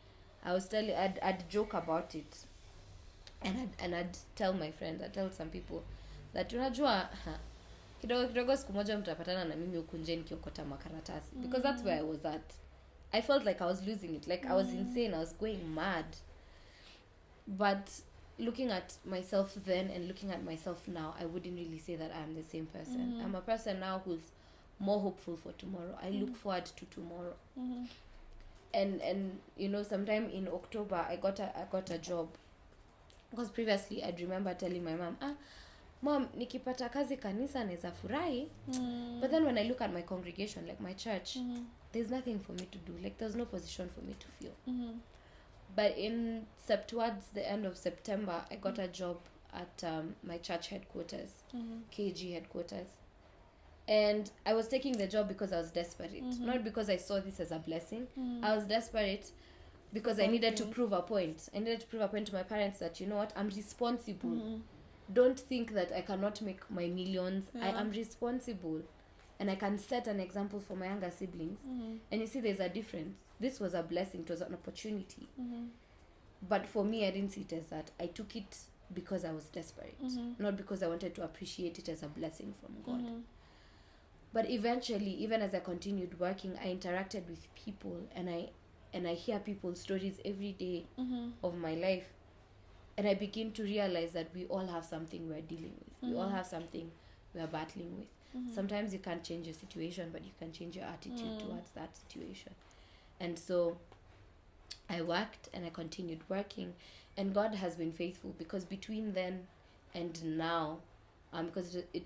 I was telling, I'd joke about it. And I'd tell my friends, I'd tell some people that, unajua, kidogo siku moja mtapatana na mimi huku nje nikiokota makaratasi. Because that's where I was at. I felt like I was losing it. Like I was insane. I was going mad. But looking at myself then and looking at myself now, I wouldn't really say that I'm the same person. I'm a person now who's more hopeful for tomorrow. I look forward to tomorrow. And sometime in October I got a job. Because previously I'd remember telling my mom, Mom, nikipata kazi kanisa naweza furahi. But then when I look at my congregation, like my church, there's nothing for me to do. Like there's no position for me to fill. But towards the end of September, I got a job at my church headquarters, KG headquarters. And I was taking the job because I was desperate. Not because I saw this as a blessing. I was desperate because I needed to prove a point. I needed to prove a point to my parents that, you know what, I'm responsible. Don't think that I cannot make my millions. I am responsible. And I can set an example for my younger siblings. And you see, there's a difference. This was a blessing. It was an opportunity. But for me, I didn't see it as that. I took it because I was desperate. Not because I wanted to appreciate it as a blessing from God. But eventually, even as I continued working, I interacted with people. And I hear people's stories every day of my life. And I begin to realize that we all have something we're dealing with. We all have something we're battling with. Sometimes you can't change your situation, but you can change your attitude towards that situation. And so I worked and I continued working, and God has been faithful, because between then and now, because it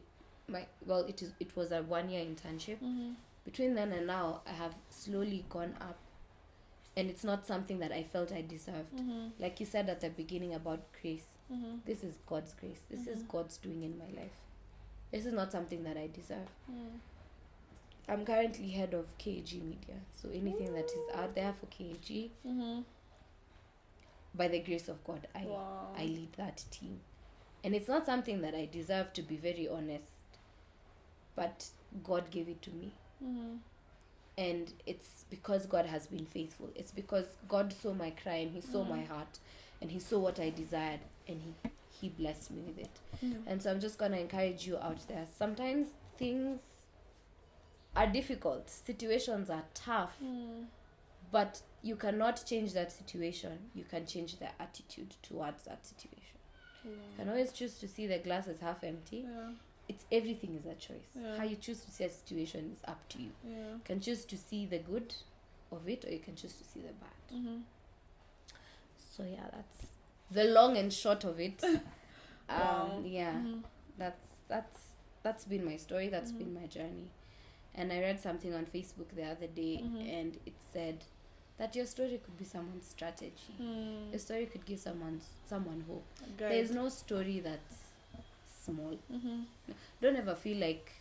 was a 1-year internship. Between then and now, I have slowly gone up, and it's not something that I felt I deserved. Like you said at the beginning about grace, this is God's grace. This is God's doing in my life. This is not something that I deserve. I'm currently head of KG Media. So anything that is out there for KG, by the grace of God, I lead that team. And it's not something that I deserve, to be very honest. But God gave it to me. And it's because God has been faithful. It's because God saw my cry and he saw my heart. And he saw what I desired. And he blessed me with it. And so I'm just going to encourage you out there. Sometimes things are difficult. Situations are tough. But you cannot change that situation. You can change the attitude towards that situation. You can always choose to see the glass as half empty. It's everything is a choice. How you choose to see a situation is up to you. You can choose to see the good of it, or you can choose to see the bad. So yeah, that's the long and short of it. That's been my story. That's been my journey. And I read something on Facebook the other day, and it said that your story could be someone's strategy. Your story could give someone hope. There's no story that's small. Don't ever feel like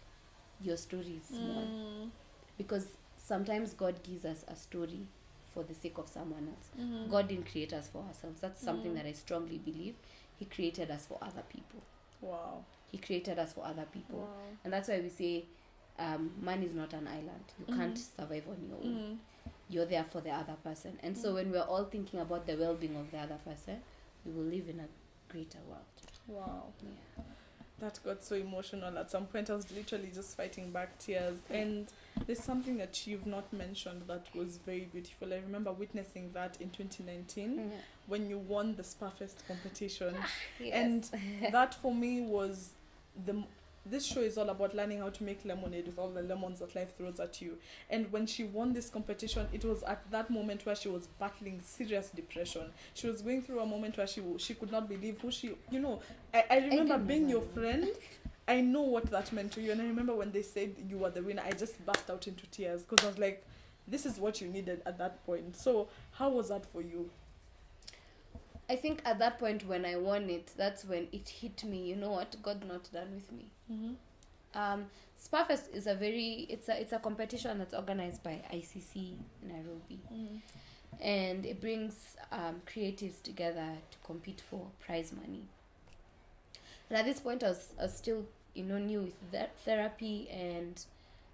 your story is small, because sometimes God gives us a story for the sake of someone else. God didn't create us for ourselves. That's something that I strongly believe. he created us for other people. Wow. He created us for other people. Wow. And that's why we say man is not an island. You can't survive on your own. You're there for the other person. And so when we're all thinking about the well-being of the other person, we will live in a greater world. Wow. Yeah. That got so emotional. At some point I was literally just fighting back tears. And there's something that you've not mentioned that was very beautiful. I remember witnessing that in 2019 when you won the Sparfest competition. Yes. And that for me was this show is all about learning how to make lemonade with all the lemons that life throws at you. And when she won this competition, it was at that moment where she was battling serious depression. She was going through a moment where she could not believe who she, I remember being your friend. I know what that meant to you. And I remember when they said you were the winner, I just burst out into tears because I was like, this is what you needed at that point. So how was that for you? I think at that point when I won it, that's when it hit me. You know what? God not done with me. Sparfest is it's a competition that's organized by ICC Nairobi, and it brings creatives together to compete for prize money. And at this point, I was still new with that therapy, and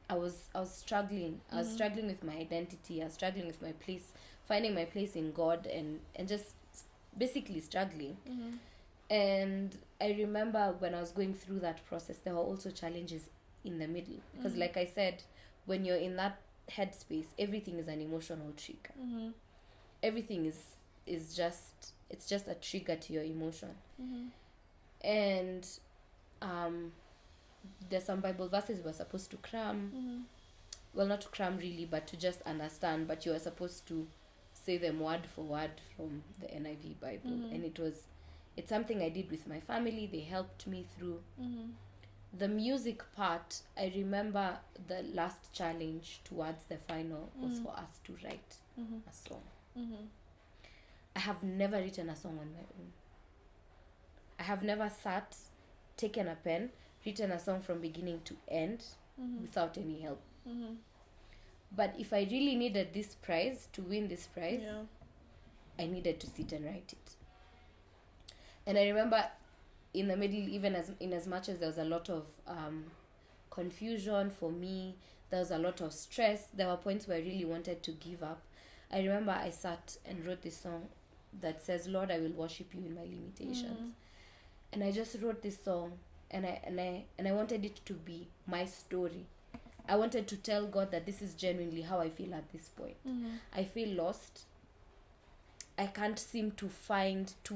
I was struggling. I was struggling with my identity. I was struggling with my place, finding my place in God, and just basically struggling. And I remember when I was going through that process, there were also challenges in the middle. Because like I said, when you're in that headspace, everything is an emotional trigger. Everything is just a trigger to your emotion. And there's some Bible verses we're supposed to cram. Well, not to cram really, but to just understand. But you are supposed to say them word for word from the NIV Bible. And it's something I did with my family. They helped me through. The music part, I remember the last challenge towards the final was for us to write a song. I have never written a song on my own. I have never sat, taken a pen, written a song from beginning to end without any help. But if I really needed this prize, to win this prize, I needed to sit and write it. And I remember in the middle, even as much as there was a lot of confusion for me, there was a lot of stress, there were points where I really wanted to give up. I remember I sat and wrote this song that says, Lord, I will worship you in my limitations. And I just wrote this song, and I wanted it to be my story. I wanted to tell God that this is genuinely how I feel at this point. I feel lost. I can't seem to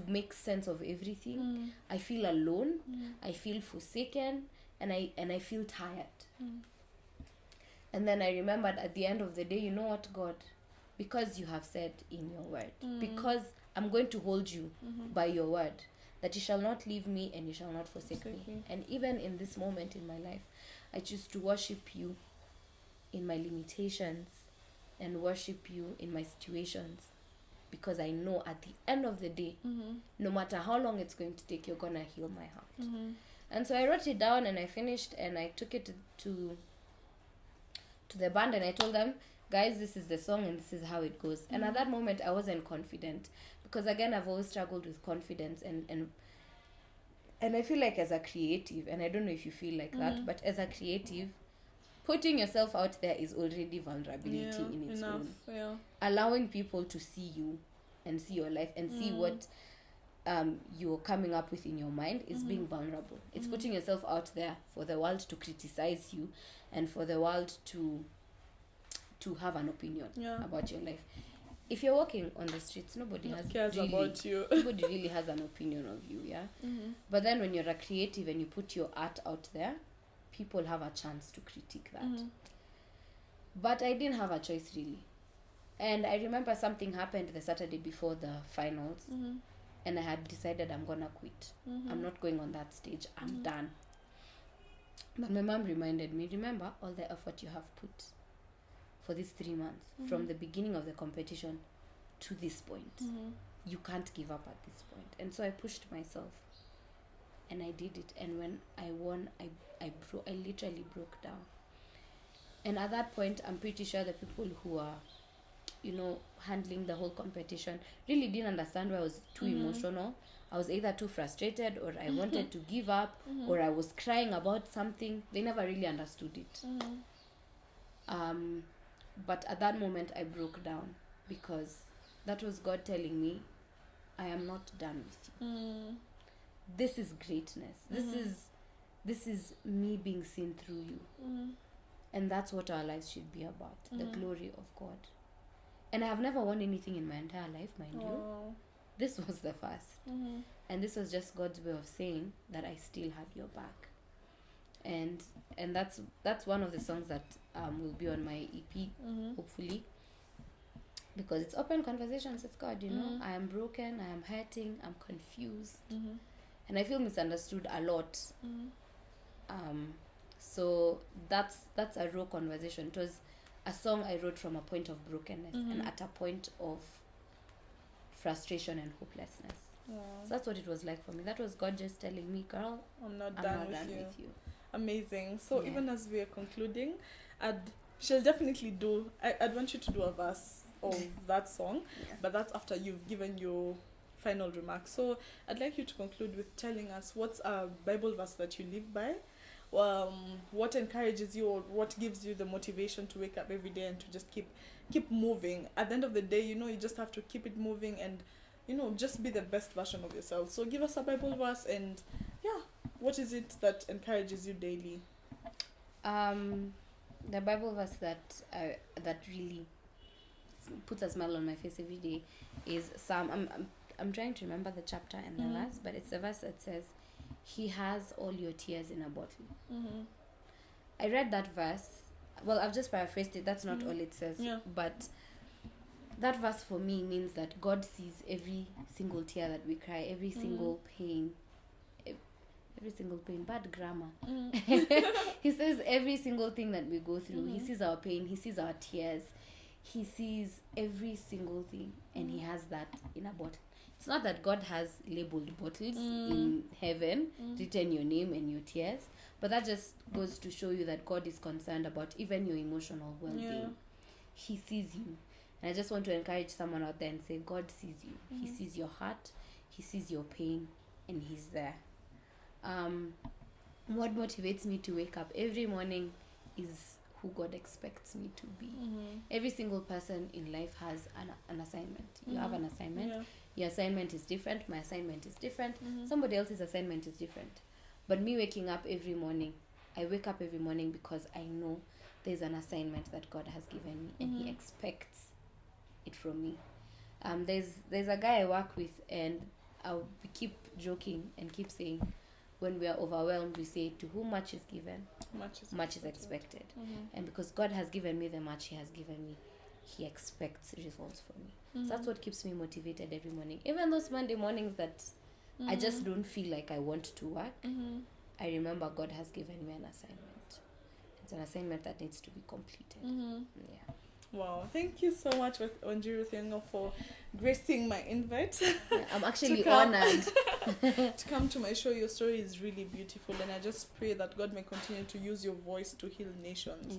make sense of everything. I feel alone. I feel forsaken, and I feel tired. And then I remembered at the end of the day, you know what, God, because you have said in your word, because I'm going to hold you by your word, that you shall not leave me and you shall not forsake me. And even in this moment in my life, I choose to worship you in my limitations and worship you in my situations, because I know at the end of the day, no matter how long it's going to take, you're gonna heal my heart. And so I wrote it down and I finished, and I took it to the band, and I told them, guys, this is the song and this is how it goes. And at that moment I wasn't confident, because again, I've always struggled with confidence, and I feel like as a creative, and I don't know if you feel like that, but as a creative, putting yourself out there is already vulnerability in its own. Allowing people to see you and see your life and see what you're coming up with in your mind is being vulnerable. It's putting yourself out there for the world to criticize you and for the world to have an opinion about your life. If you're walking on the streets, nobody cares about you. Nobody really has an opinion of you, But then when you're a creative and you put your art out there, people have a chance to critique that. But I didn't have a choice, really. And I remember something happened the Saturday before the finals, and I had decided I'm gonna quit. I'm not going on that stage. I'm done. But my mom reminded me, remember all the effort you have put for these 3 months, from the beginning of the competition to this point. You can't give up at this point. And so I pushed myself, and I did it. And when I won, I literally broke down. And at that point, I'm pretty sure the people who are handling the whole competition. Really didn't understand why I was too emotional. I was either too frustrated, or I wanted to give up, or I was crying about something. They never really understood it. But at that moment, I broke down, because that was God telling me, I am not done with you. This is greatness. This is me being seen through you. And that's what our lives should be about, the glory of God. And I have never won anything in my entire life, mind you. This was the first. And this was just God's way of saying that I still have your back. And that's one of the songs that will be on my EP, hopefully. Because it's open conversations with God, I am broken, I am hurting, I'm confused. And I feel misunderstood a lot. So that's a raw conversation. It was a song I wrote from a point of brokenness and at a point of frustration and hopelessness. So that's what it was like for me. That was God just telling me, girl, I'm not done with you. Amazing. So even as we are concluding, she'll definitely I'd want you to do a verse of that song, but that's after you've given your final remarks. So I'd like you to conclude with telling us what's a Bible verse that you live by, what encourages you, or what gives you the motivation to wake up every day and to just keep moving. At the end of the day, you just have to keep it moving and just be the best version of yourself. So give us a Bible verse, and what is it that encourages you daily? The Bible verse that really puts a smile on my face every day is Psalm. I'm trying to remember the chapter and the verse, but it's the verse that says, He has all your tears in a bottle. I read that verse. Well, I've just paraphrased it. That's not all it says. But that verse for me means that God sees every single tear that we cry, every single pain. Every single pain. Bad grammar. He says every single thing that we go through. He sees our pain. He sees our tears. He sees every single thing. And he has that in a bottle. It's not that God has labeled bottles in heaven, written your name and your tears, but that just goes to show you that God is concerned about even your emotional well-being. He sees you. And I just want to encourage someone out there and say, God sees you. He sees your heart. He sees your pain. And he's there. What motivates me to wake up every morning is who God expects me to be. Every single person in life has an assignment. You have an assignment. Your assignment is different. My assignment is different. Somebody else's assignment is different. But me waking up every morning, I wake up every morning because I know there's an assignment that God has given me, and he expects it from me. There's a guy I work with, and we keep joking and keep saying, when we are overwhelmed, we say, to whom much is given, much is expected. And because God has given me the much he has given me, he expects results from me. So that's what keeps me motivated every morning. Even those Monday mornings that I just don't feel like I want to work, I remember God has given me an assignment. It's an assignment that needs to be completed. Wow, thank you so much, Wanjiru Thiong'o, for gracing my invite. I'm actually honored to come to my show. Your story is really beautiful, and I just pray that God may continue to use your voice to heal nations,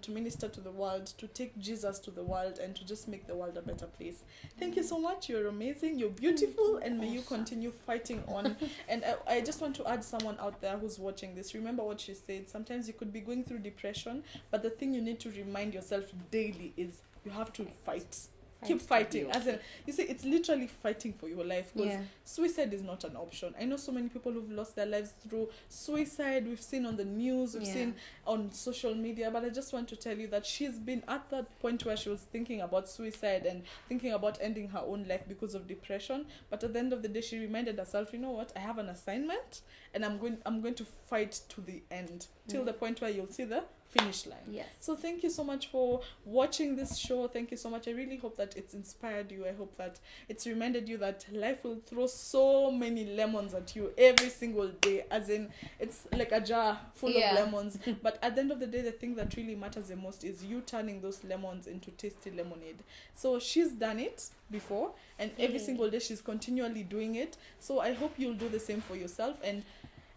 to minister to the world, to take Jesus to the world, and to just make the world a better place. Thank you so much. You're amazing. You're beautiful, and may you continue fighting on. And I just want to add someone out there who's watching this. Remember what she said. Sometimes you could be going through depression, but the thing you need to remind yourself daily is you have to fight. Keep fighting. As in, you see, it's literally fighting for your life, because suicide is not an option. I know so many people who've lost their lives through suicide. We've seen on the news, we've seen on social media, but I just want to tell you that she's been at that point where she was thinking about suicide and thinking about ending her own life because of depression. But at the end of the day, she reminded herself, you know what, I have an assignment, and I'm going to fight to the end, till the point where you'll see the finish line. Yes. So thank you so much for watching this show. Thank you so much. I really hope that it's inspired you. I hope that it's reminded you that life will throw so many lemons at you every single day, as in it's like a jar full of lemons. But at the end of the day, the thing that really matters the most is you turning those lemons into tasty lemonade. So she's done it before, and every single day she's continually doing it. So I hope you'll do the same for yourself. And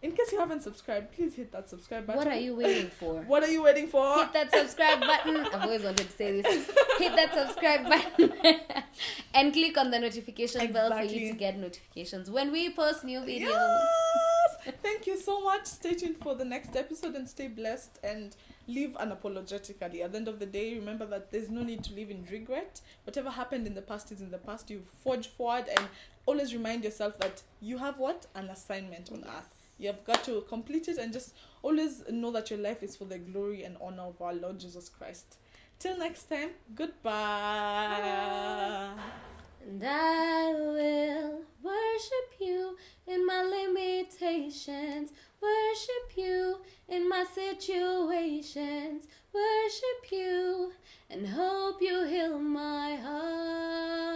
In case you haven't subscribed, please hit that subscribe button. What are you waiting for? What are you waiting for? Hit that subscribe button. I've always wanted to say this. Hit that subscribe button and click on the notification bell for you to get notifications when we post new videos. Yes! Thank you so much. Stay tuned for the next episode and stay blessed and live unapologetically. At the end of the day, remember that there's no need to live in regret. Whatever happened in the past is in the past. You forge forward and always remind yourself that you have what? An assignment on earth. You have got to complete it, and just always know that your life is for the glory and honor of our Lord Jesus Christ. Till next time, goodbye. And I will worship you in my limitations, worship you in my situations, worship you and hope you heal my heart.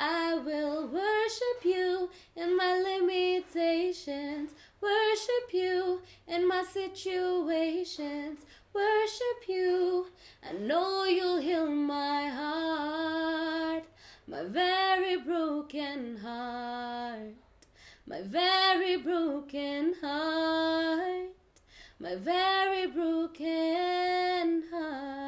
I will worship you in my limitations, worship you in my situations, worship you. I know you'll heal my heart, my very broken heart, my very broken heart, my very broken heart.